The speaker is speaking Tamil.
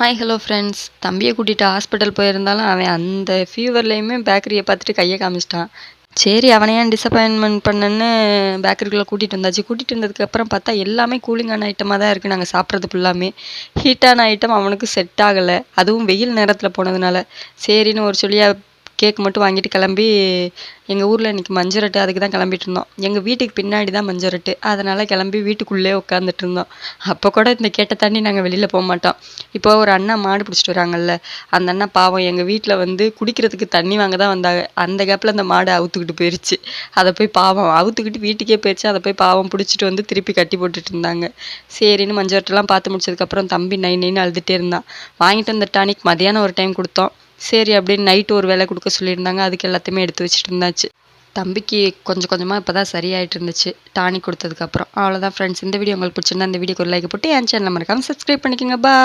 Hi hello friends. தம்பியை கூட்டிகிட்டு ஹாஸ்பிட்டல் போயிருந்தாலும் அவன் அந்த ஃபீவர்லேயுமே பேக்கரியை பார்த்துட்டு கையை காமிச்சிட்டான். சரி அவனை ஏன் டிசப்பாயின்மெண்ட் பண்ணேன்னு பேக்கரிக்குள்ளே கூட்டிகிட்டு வந்தாச்சு. கூட்டிகிட்டு வந்ததுக்கப்புறம் பார்த்தா எல்லாமே கூலிங்கான ஐட்டமாக தான் இருக்குது. நாங்கள் சாப்பிட்றது ஃபுல்லாமே ஹீட்டான ஐட்டம் அவனுக்கு செட் ஆகலை. அதுவும் வெயில் நேரத்தில் போனதுனால சரின்னு ஒரு சொல்லியாக கேக் மட்டும் வாங்கிட்டு கிளம்பி எங்கள் ஊரில் இன்றைக்கி மஞ்சரட்டு அதுக்கு தான் கிளம்பிட்டு இருந்தோம். எங்கள் வீட்டுக்கு பின்னாடி தான் மஞ்சரட்டு, அதனால் கிளம்பி வீட்டுக்குள்ளே உட்காந்துட்டு இருந்தோம். அப்போ கூட இந்த கேட்டை தாண்டி நாங்கள் வெளியில் போக மாட்டோம். இப்போ ஒரு அண்ணா மாடு பிடிச்சிட்டு வராங்கல்ல, அந்த அண்ணா பாவம் எங்கள் வீட்டில் வந்து குடிக்கிறதுக்கு தண்ணி வாங்க தான் வந்தாங்க. அந்த கேப்பில் அந்த மாடு அவுத்துக்கிட்டு போயிடுச்சு. அதை போய் பாவம் அவுத்துக்கிட்டு வீட்டுக்கே போயிடுச்சு. அதை போய் பாவம் பிடிச்சிட்டு வந்து திருப்பி கட்டி போட்டுட்டு இருந்தாங்க. சரின்னு மஞ்சரட்டெல்லாம் பார்த்து முடிச்சதுக்கப்புறம் தம்பி நைன்னு அழுதுகிட்டே இருந்தான். வாங்கிட்டு வந்த டானிக் மதியானம் ஒரு டைம் கொடுத்தோம். சரி அப்படின்னு நைட்டு ஒரு வேலை கொடுக்க சொல்லியிருந்தாங்க. அதுக்கு எல்லாத்தையுமே எடுத்து வச்சுட்டு இருந்தாச்சு. தம்பிக்கு கொஞ்சம் கொஞ்சமாக இப்போ தான் சரியாயிட்டு இருந்துச்சு டானிக் கொடுத்ததுக்கப்புறம். அவ்வளோதான் ஃப்ரெண்ட்ஸ். இந்த வீடியோ உங்களுக்கு பிடிச்சிருந்தா இந்த வீடியோக்கு ஒரு லைக் போட்டு என் சேனலை மறக்காமல் சப்ஸ்கிரைப் பண்ணிக்கோங்க. பாய்.